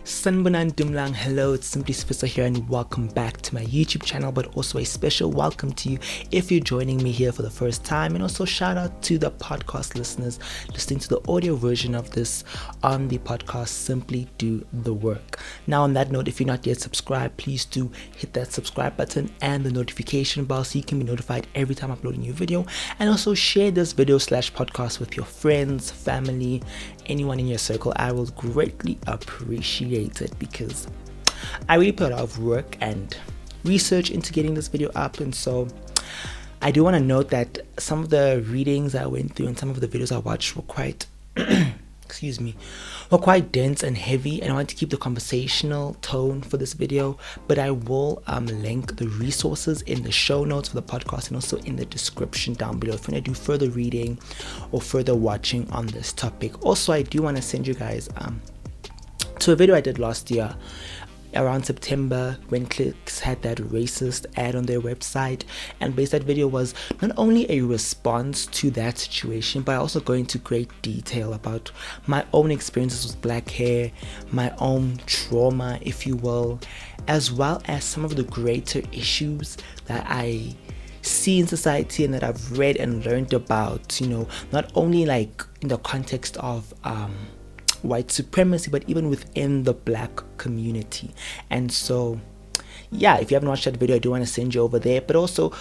Sanbanan Dumlang, hello, it's Simply Spitzer here and welcome back to my YouTube channel, but also a special welcome to you if you're joining me here for the first time, and also shout out to the podcast listeners listening to the audio version of this on the podcast. Simply do the work. Now on that note, if you're not yet subscribed, please do hit that subscribe button and the notification bell so you can be notified every time I upload a new video, and also share this video / podcast with your friends, family, anyone in your circle. I will greatly appreciate it because I really put a lot of work and research into getting this video up, and so I do want to note that some of the readings I went through and some of the videos I watched were quite were quite dense and heavy, and I want to keep the conversational tone for this video, but I will link the resources in the show notes for the podcast and also in the description down below if you want to do further reading or further watching on this topic. Also, I do want to send you guys to a video I did last year around September when Clicks had that racist ad on their website, and basically that video was not only a response to that situation, but I also go into great detail about my own experiences with black hair, my own trauma, if you will, as well as some of the greater issues that I see in society and that I've read and learned about, not only like in the context of white supremacy, but even within the black community. And so yeah, if you haven't watched that video, I do want to send you over there. But also,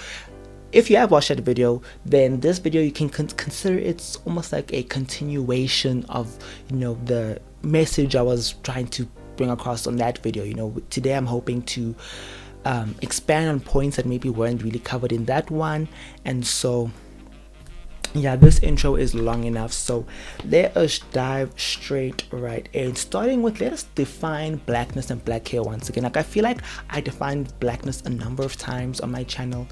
if you have watched that video, then this video you can consider it's almost like a continuation of the message I was trying to bring across on that video. Today I'm hoping to expand on points that maybe weren't really covered in that one. And so yeah, this intro is long enough, so let us dive straight right in, starting with, let us define blackness and black hair once again. Like, I feel like I defined blackness a number of times on my channel,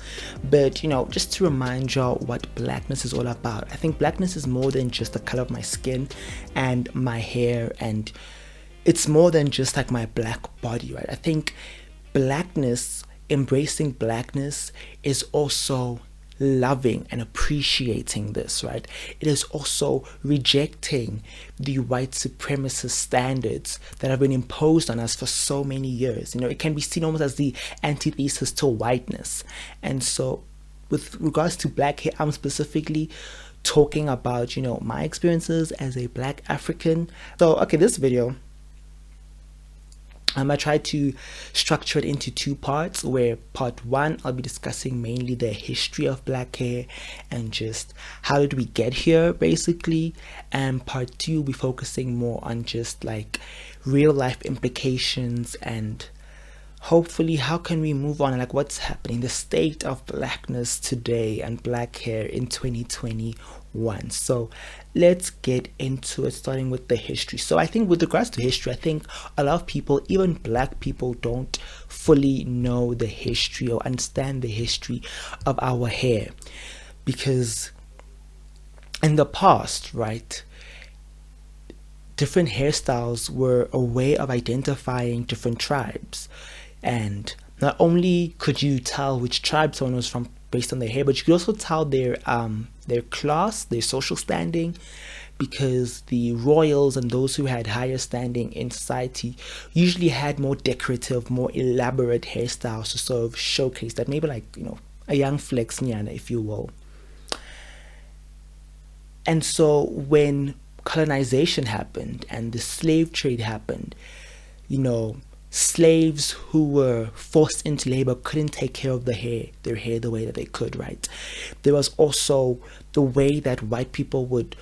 but just to remind y'all what blackness is all about. I think blackness is more than just the color of my skin and my hair, and it's more than just like my black body, right? I think blackness, embracing blackness, is also loving and appreciating this, right? It is also rejecting the white supremacist standards that have been imposed on us for so many years. It can be seen almost as the antithesis to whiteness. And so with regards to black hair, I'm specifically talking about my experiences as a black African. So okay, this video I try to structure it into two parts, where part one I'll be discussing mainly the history of black hair and just how did we get here basically, and part two will be focusing more on just like real life implications and hopefully how can we move on, like what's happening, the state of blackness today and black hair in 2021. So let's get into it, starting with the history. So I think with regards to history, I think a lot of people, even black people, don't fully know the history or understand the history of our hair, because in the past, right, different hairstyles were a way of identifying different tribes. And not only could you tell which tribe someone was from based on their hair, but you could also tell their class, their social standing, because the royals and those who had higher standing in society usually had more decorative, more elaborate hairstyles to sort of showcase that, maybe like a young flex nyana, if you will. And so when colonization happened and the slave trade happened, slaves who were forced into labor couldn't take care of their hair the way that they could, right? There was also the way that white people would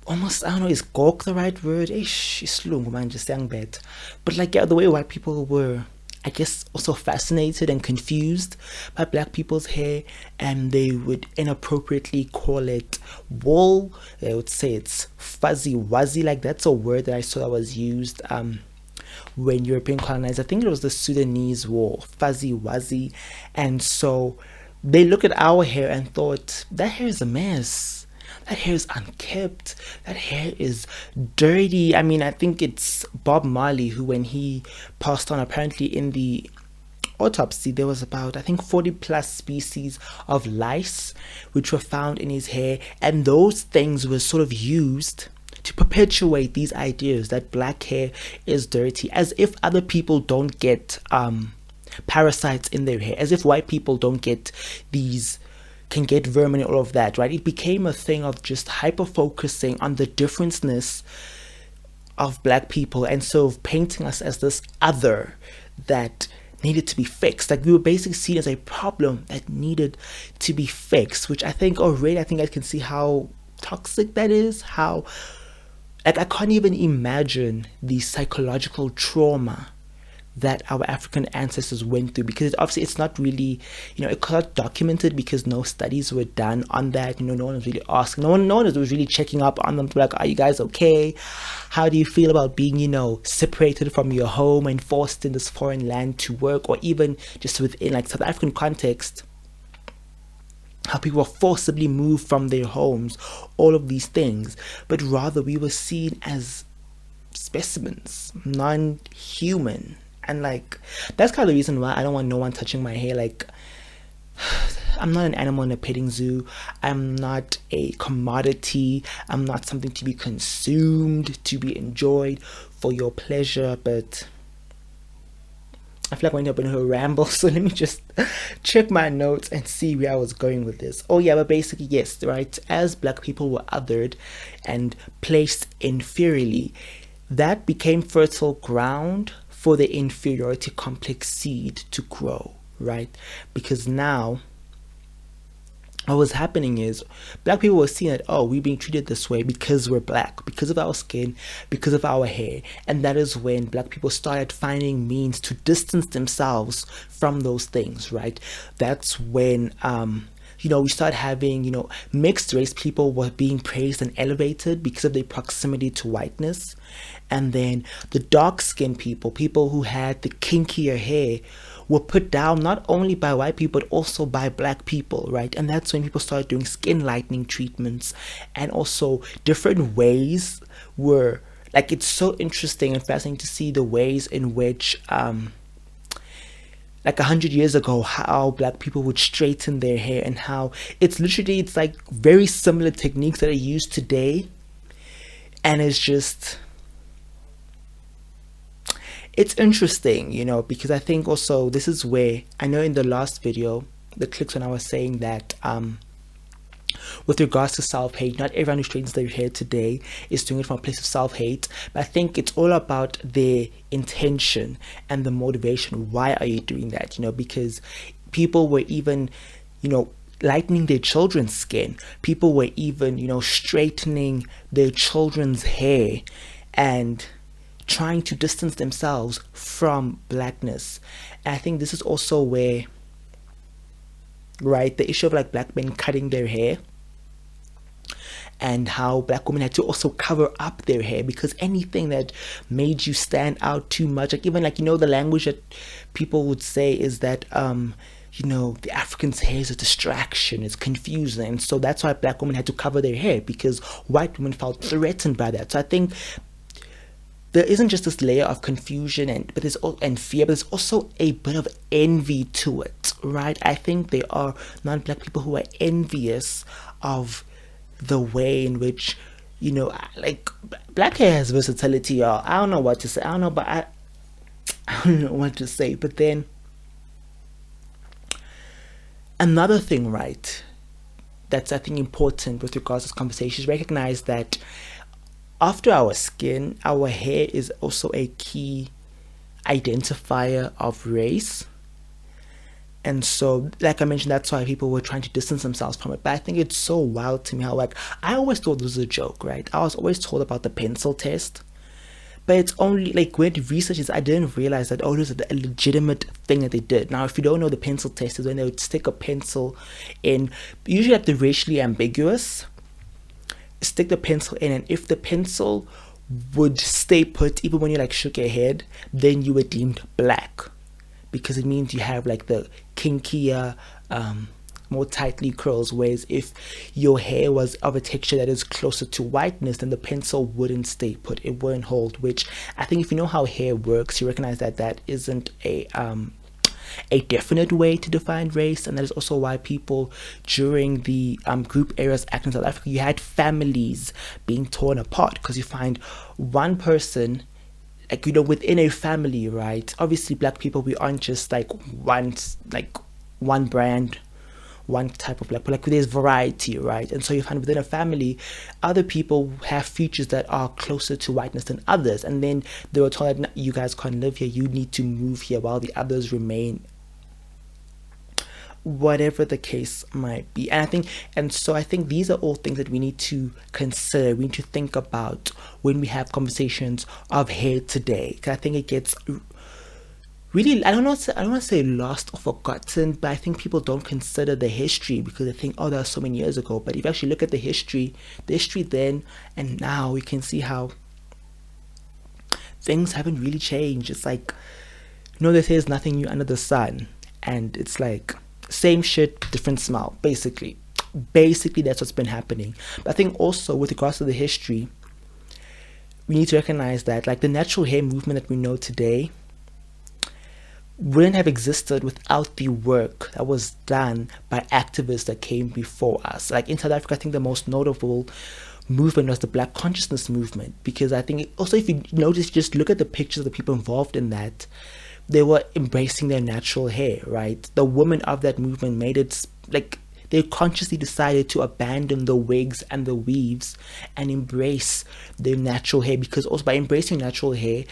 almost, I don't know, is gawk the right word? But like, yeah, the way white people were, I guess, also fascinated and confused by black people's hair, and they would inappropriately call it wool. They would say it's fuzzy wuzzy, like that's a word that I saw that was used when European colonized, I think it was the Sudanese wool, fuzzy wuzzy. And so they looked at our hair and thought, that hair is a mess, that hair is unkept, that hair is dirty. I mean, I think it's Bob Marley who, when he passed on, apparently in the autopsy there was about, I think, 40 plus species of lice which were found in his hair, and those things were sort of used to perpetuate these ideas that black hair is dirty, as if other people don't get parasites in their hair, as if white people don't get these, can get vermin and all of that, right? It became a thing of just hyper focusing on the differenceness of black people, and so painting us as this other that needed to be fixed. Like, we were basically seen as a problem that needed to be fixed, which I think already, I think I can see how toxic that is. How, like, I can't even imagine the psychological trauma that our African ancestors went through, because obviously it's not really, it's not documented, because no studies were done on that. No one was really asking, no one was really checking up on them to be like, are you guys okay? How do you feel about being, separated from your home and forced in this foreign land to work, or even just within like South African context, how people were forcibly moved from their homes, all of these things. But rather, we were seen as specimens, non-human. And like, that's kind of the reason why I don't want no one touching my hair. Like, I'm not an animal in a petting zoo. I'm not a commodity. I'm not something to be consumed, to be enjoyed for your pleasure. But I feel like I went up into a ramble, so let me just check my notes and see where I was going with this. Oh yeah, but basically, yes, right, as black people were othered and placed inferiorly, that became fertile ground for the inferiority complex seed to grow, right? Because now what was happening is black people were seeing that, oh, we're being treated this way because we're black, because of our skin, because of our hair. And that is when black people started finding means to distance themselves from those things, right? That's when we started having, mixed race people were being praised and elevated because of their proximity to whiteness. And then the dark-skinned people who had the kinkier hair, were put down not only by white people, but also by black people, right? And that's when people started doing skin lightening treatments, and also different ways were, like, it's so interesting and fascinating to see the ways in which, like 100 years ago, how black people would straighten their hair, and how it's like very similar techniques that are used today. And it's interesting, because I think also this is where, I know in the last video, the clicks, when I was saying that with regards to self-hate, not everyone who straightens their hair today is doing it from a place of self-hate, but I think it's all about their intention and the motivation. Why are you doing that? Because people were even, lightening their children's skin. People were even, straightening their children's hair and trying to distance themselves from blackness. And I think this is also where, right, the issue of like black men cutting their hair, and how black women had to also cover up their hair, because anything that made you stand out too much, like even like, the language that people would say is that the African's hair is a distraction, it's confusing. And so that's why black women had to cover their hair, because white women felt threatened by that. So I think there isn't just this layer of confusion and fear, but there's also a bit of envy to it, right? I think there are non-black people who are envious of the way in which, like, black hair has versatility, y'all. I don't know what to say. I don't know what to say. But then another thing, right, that's I think important with regards to this conversation is recognize that after our skin, our hair is also a key identifier of race. And so, like I mentioned, that's why people were trying to distance themselves from it. But I think it's so wild to me how, like, I always thought this was a joke, right? I was always told about the pencil test. But it's only, like, when researchers, I didn't realize that, this is a legitimate thing that they did. Now, if you don't know, the pencil test is when they would stick a pencil in, usually at the racially ambiguous, stick the pencil in, and if the pencil would stay put even when you like shook your head, then you were deemed black, because it means you have like the kinkier, more tightly curls. Whereas if your hair was of a texture that is closer to whiteness, then the pencil wouldn't stay put, it wouldn't hold. Which I think, if you know how hair works, you recognize that that isn't a a definite way to define race, and that is also why people during the group eras act in South Africa, you had families being torn apart because you find one person, like, within a family, right? Obviously, black people, we aren't just like one brand, one type of black, but like there's variety, right? And so you find within a family, other people have features that are closer to whiteness than others, and then they were told that you guys can't live here, you need to move here while the others remain, whatever the case might be. And so I think these are all things that we need to consider, we need to think about when we have conversations of hair today, because I think it gets really, I don't want to say lost or forgotten, but I think people don't consider the history because they think, oh, that was so many years ago. But if you actually look at the history then and now, we can see how things haven't really changed. It's like, there's nothing new under the sun, and it's like same shit, different smell, basically that's what's been happening. But I think also with regards to the history, we need to recognize that like the natural hair movement that we know today wouldn't have existed without the work that was done by activists that came before us. Like in South Africa, I think the most notable movement was the Black Consciousness movement, because I think also, if you notice, just look at the pictures of the people involved in that, they were embracing their natural hair, right? The women of that movement made it like they consciously decided to abandon the wigs and the weaves and embrace their natural hair, because also by embracing natural hair,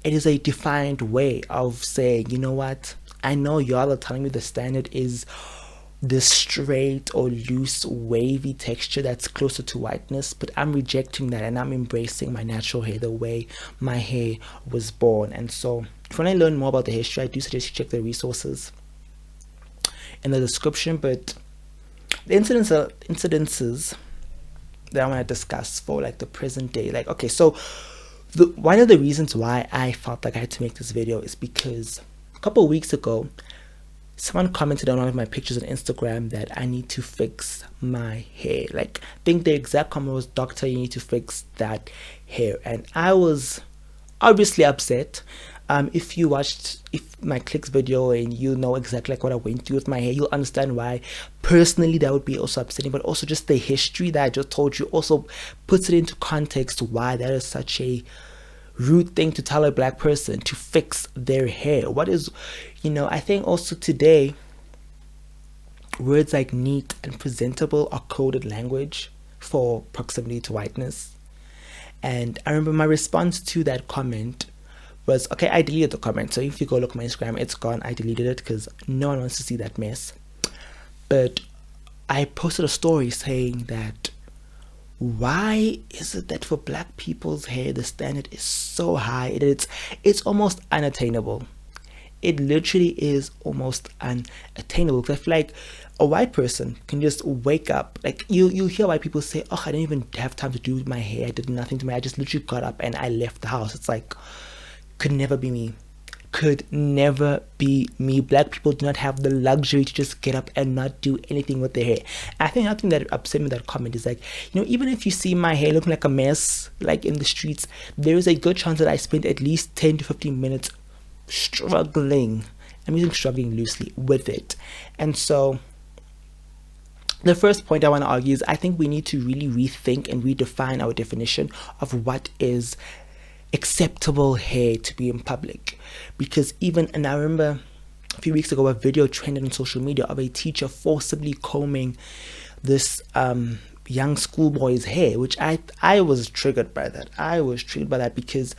it is a defined way of saying, you know what, I know y'all are telling me the standard is this straight or loose wavy texture that's closer to whiteness, but I'm rejecting that and I'm embracing my natural hair, the way my hair was born. And so if you want to learn more about the history, I do suggest you check the resources in the description. But the incidences that I want to discuss for like the present day, like, okay, so one of the reasons why I felt like I had to make this video is because a couple of weeks ago, someone commented on one of my pictures on Instagram that I need to fix my hair. Like, I think the exact comment was, "Doctor, you need to fix that hair." And I was obviously upset. If you watched my clicks video and you know exactly like what I went through with my hair, you'll understand why personally that would be also upsetting. But also just the history that I just told you also puts it into context why that is such a rude thing to tell a black person, to fix their hair. What is, I think also today, words like neat and presentable are coded language for proximity to whiteness. And I remember my response to that comment was, okay, I deleted the comment. So if you go look at my Instagram, it's gone. I deleted it because no one wants to see that mess. But I posted a story saying that, why is it that for black people's hair the standard is so high? It's almost unattainable. It literally is almost unattainable. Because I feel like a white person can just wake up, like you hear white people say, oh, I didn't even have time to do my hair, I did nothing to my hair, I just literally got up and I left the house. It's like, could never be me. Black people do not have the luxury to just get up and not do anything with their hair. I think nothing that upset me with that comment is like, even if you see my hair looking like a mess, like in the streets, there is a good chance that I spent at least 10 to 15 minutes struggling. I'm using struggling loosely with it. And so the first point I want to argue is I think we need to really rethink and redefine our definition of what is acceptable hair to be in public. Because and I remember a few weeks ago a video trended on social media of a teacher forcibly combing this young schoolboy's hair, which I was triggered by that. I was triggered by that because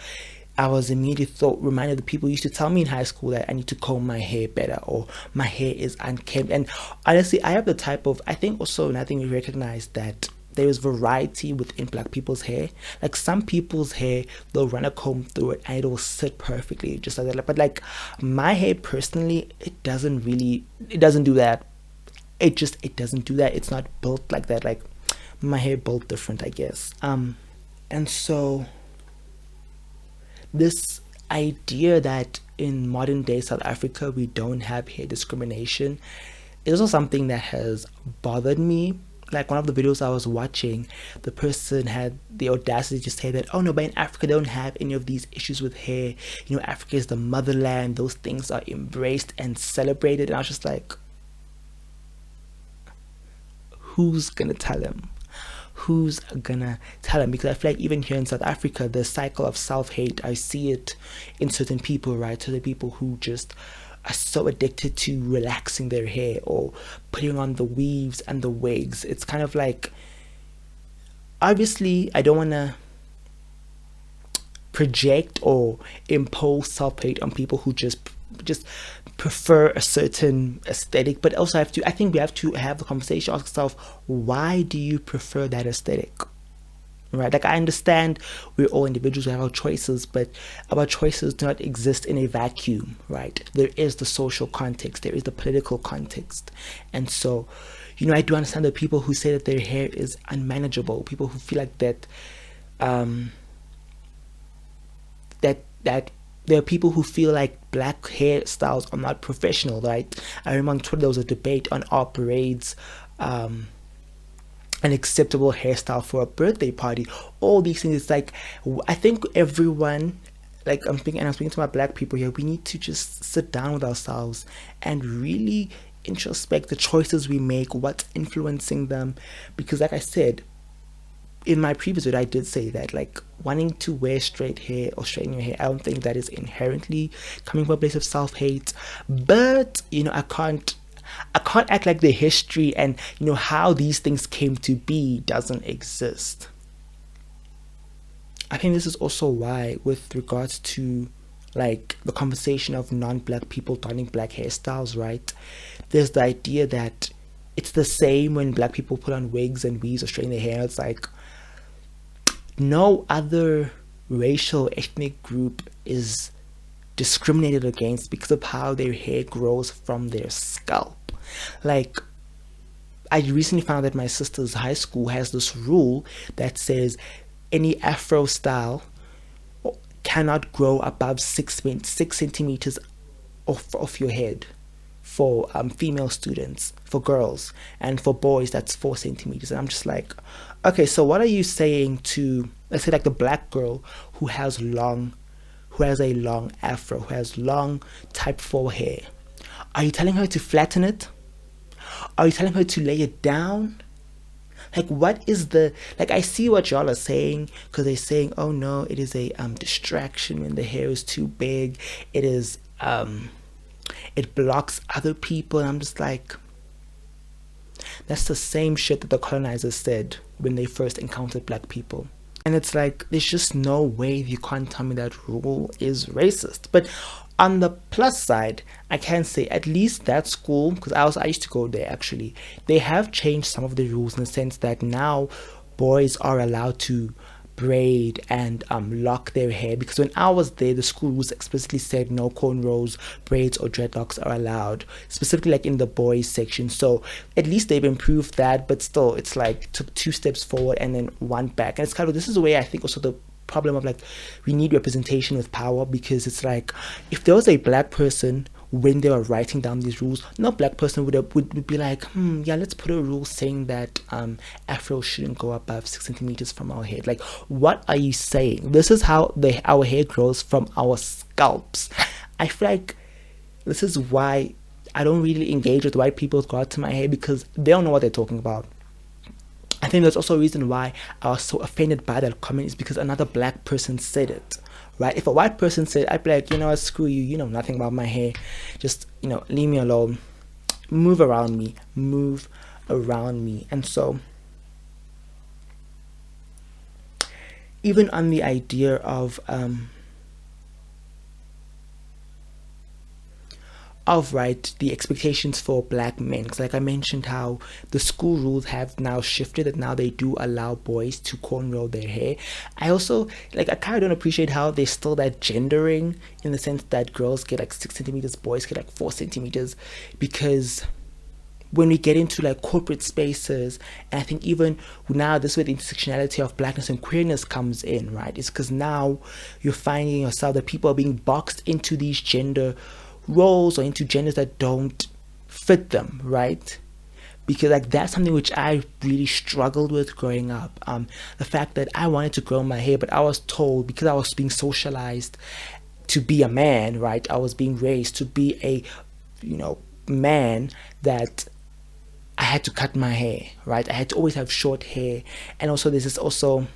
I was immediately reminded of the people used to tell me in high school that I need to comb my hair better or my hair is unkempt. And honestly, I have the type of, I think also another thing we recognize that there is variety within black people's hair. Like some people's hair, they'll run a comb through it and it'll sit perfectly just like that. But like my hair personally, it doesn't do that. It doesn't do that. It's not built like that. Like my hair built different, I guess. And so this idea that in modern day South Africa we don't have hair discrimination is also something that has bothered me. like one of the videos I was watching, the person had the audacity to say that, oh no, but in Africa they don't have any of these issues with hair. You know, Africa is the motherland. Those things are embraced and celebrated. And I was just like, who's gonna tell him? Who's gonna tell him? Because I feel like even here in South Africa, the cycle of self-hate, I see it in certain people, right? Certain people who just are so addicted to relaxing their hair or putting on the weaves and the wigs. It's kind of like, obviously I don't want to project or impose self-hate on people who just prefer a certain aesthetic, but also I think we have to have the conversation, ask ourselves, why do you prefer that aesthetic? Right? Like, I understand we're all individuals, we have our choices, but our choices do not exist in a vacuum, right? There is the social context, there is the political context. And so, you know, I do understand the people who say that their hair is unmanageable, people who feel like that that there are people who feel like black hairstyles are not professional, right? I remember on Twitter there was a debate on are braids an acceptable hairstyle for a birthday party. All these things, it's like, I think everyone, like I'm speaking to my black people here, we need to just sit down with ourselves and really introspect the choices we make, what's influencing them. Because like I said in my previous video, I did say that, like, wanting to wear straight hair or straighten your hair, I don't think that is inherently coming from a place of self-hate. But, you know, I can't act like the history and, you know, how these things came to be doesn't exist. I think this is also why, with regards to like the conversation of non-black people donning black hairstyles, right, there's the idea that it's the same when black people put on wigs and weaves or straighten their hair. It's like, no other racial ethnic group is discriminated against because of how their hair grows from their scalp. Like, I recently found that my sister's high school has this rule that says any afro style cannot grow above 6 centimeters off your head for female students, for girls, and for boys that's 4 centimeters. And I'm just like, okay, so what are you saying to, let's say, like the black girl who has a long afro, who has long type 4 hair? Are you telling her to flatten it? Are you telling her to lay it down? Like, what is the, like, I see what y'all are saying, because they're saying, oh no, it is a distraction when the hair is too big, it is it blocks other people. And I'm just like, that's the same shit that the colonizers said when they first encountered black people. And it's like, there's just no way you can't tell me that rule is racist. But on the plus side, I can say at least that school, because I used to go there actually, they have changed some of the rules in the sense that now boys are allowed to braid and lock their hair. Because when I was there, the school rules explicitly said no cornrows, braids or dreadlocks are allowed, specifically like in the boys section. So at least they've improved that, but still it's like took 2 steps forward and then 1 back. And it's kind of, this is the way I think also the problem of, like, we need representation with power, because it's like, if there was a black person when they were writing down these rules, no black person would be like, yeah, let's put a rule saying that afro shouldn't go above 6 centimeters from our head. Like, what are you saying? This is how our hair grows from our scalps. I feel like this is why I don't really engage with white people with regard to my hair, because they don't know what they're talking about. I think there's also a reason why I was so offended by that comment, is because another black person said it, right? If a white person said, I'd be like, you know what, screw you, you know nothing about my hair, just, you know, leave me alone, move around me. And so, even on the idea of right, the expectations for black men, because like I mentioned how the school rules have now shifted, that now they do allow boys to cornrow their hair. I also, like, I kind of don't appreciate how there's still that gendering, in the sense that girls get like 6 centimeters, boys get like 4 centimeters, because when we get into like corporate spaces, and I think even now this is where the intersectionality of blackness and queerness comes in, right? It's because now you're finding yourself that people are being boxed into these gender roles or into genders that don't fit them, right? because like that's something which I really struggled with growing up. The fact that I wanted to grow my hair, but I was told, because I was being socialized to be a man, right? I was being raised to be a, man, that I had to cut my hair, right? I had to always have short hair. And also there's the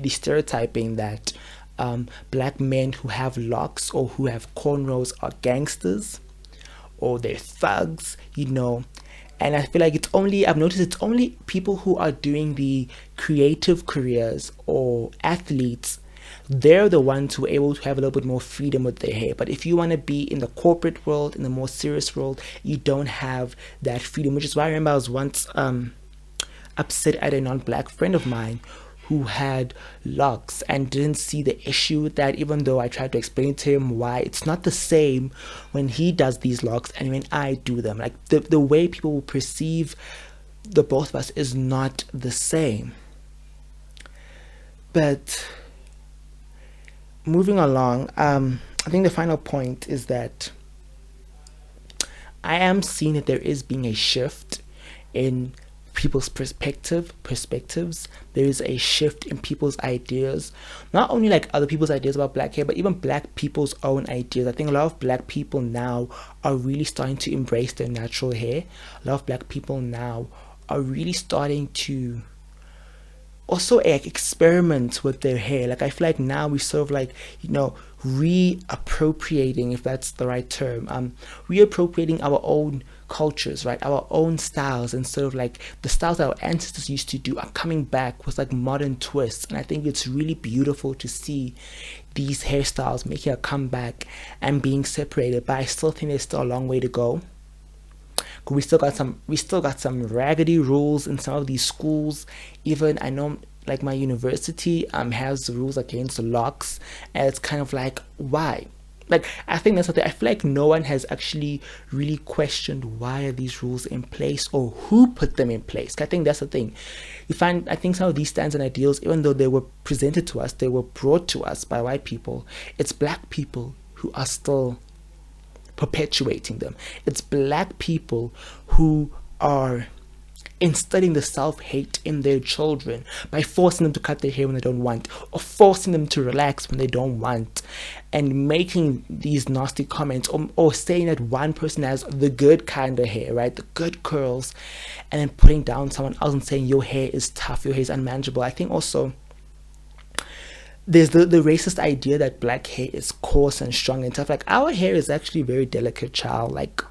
stereotyping that black men who have locks or who have cornrows are gangsters or they're thugs, And I feel like I've noticed it's only people who are doing the creative careers or athletes, they're the ones who are able to have a little bit more freedom with their hair. But if you want to be in the corporate world, in the more serious world, you don't have that freedom, which is why I remember I was once upset at a non-black friend of mine who had locks and didn't see the issue with that, even though I tried to explain to him why it's not the same when he does these locks and when I do them. Like the way people will perceive the both of us is not the same. But moving along, I think the final point is that I am seeing that there is being a shift in people's perspectives. There is a shift in people's ideas, not only like other people's ideas about black hair, but even black people's own ideas. I think a lot of black people now are really starting to embrace their natural hair. A lot of black people now are really starting to also experiment with their hair. Like I feel like now we sort of like, reappropriating, if that's the right term, reappropriating our own cultures, right? Our own styles, and sort of like the styles that our ancestors used to do are coming back with like modern twists. And I think it's really beautiful to see these hairstyles making a comeback and being separated, but I still think there's still a long way to go. We still got some raggedy rules in some of these schools. Even I know like my university has rules against locks, and it's kind of like, why? Like I think that's the thing. I feel like no one has actually really questioned why are these rules in place or who put them in place. I think that's the thing. I think some of these stands and ideals, even though they were presented to us, they were brought to us by white people, it's black people who are still perpetuating them. It's black people who are instilling the self-hate in their children by forcing them to cut their hair when they don't want, or forcing them to relax when they don't want, and making these nasty comments, or saying that one person has the good kind of hair, right, the good curls, and then putting down someone else and saying your hair is tough, your hair is unmanageable. I think also there's the racist idea that black hair is coarse and strong and tough. Like our hair is actually very delicate, child. Like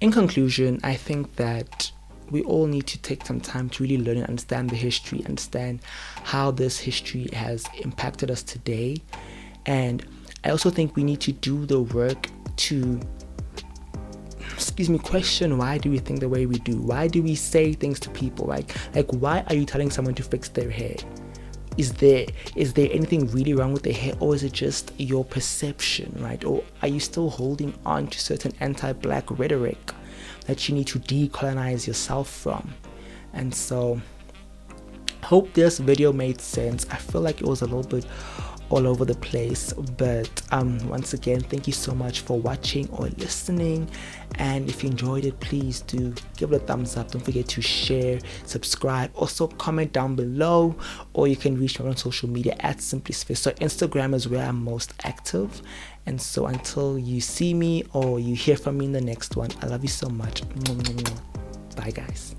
in conclusion, I think that we all need to take some time to really learn and understand the history, understand how this history has impacted us today. And I also think we need to do the work to question why do we think the way we do? Why do we say things to people like why are you telling someone to fix their hair? Is there anything really wrong with their hair, or is it just your perception, right? Or are you still holding on to certain anti-black rhetoric that you need to decolonize yourself from? And so hope this video made sense. I feel like it was a little bit all over the place, but once again, thank you so much for watching or listening, and if you enjoyed it, please do give it a thumbs up. Don't forget to share, subscribe, also comment down below, or you can reach me on social media at SimplySphere. So Instagram is where I'm most active. And so until you see me or you hear from me in the next one, I love you so much. Bye guys.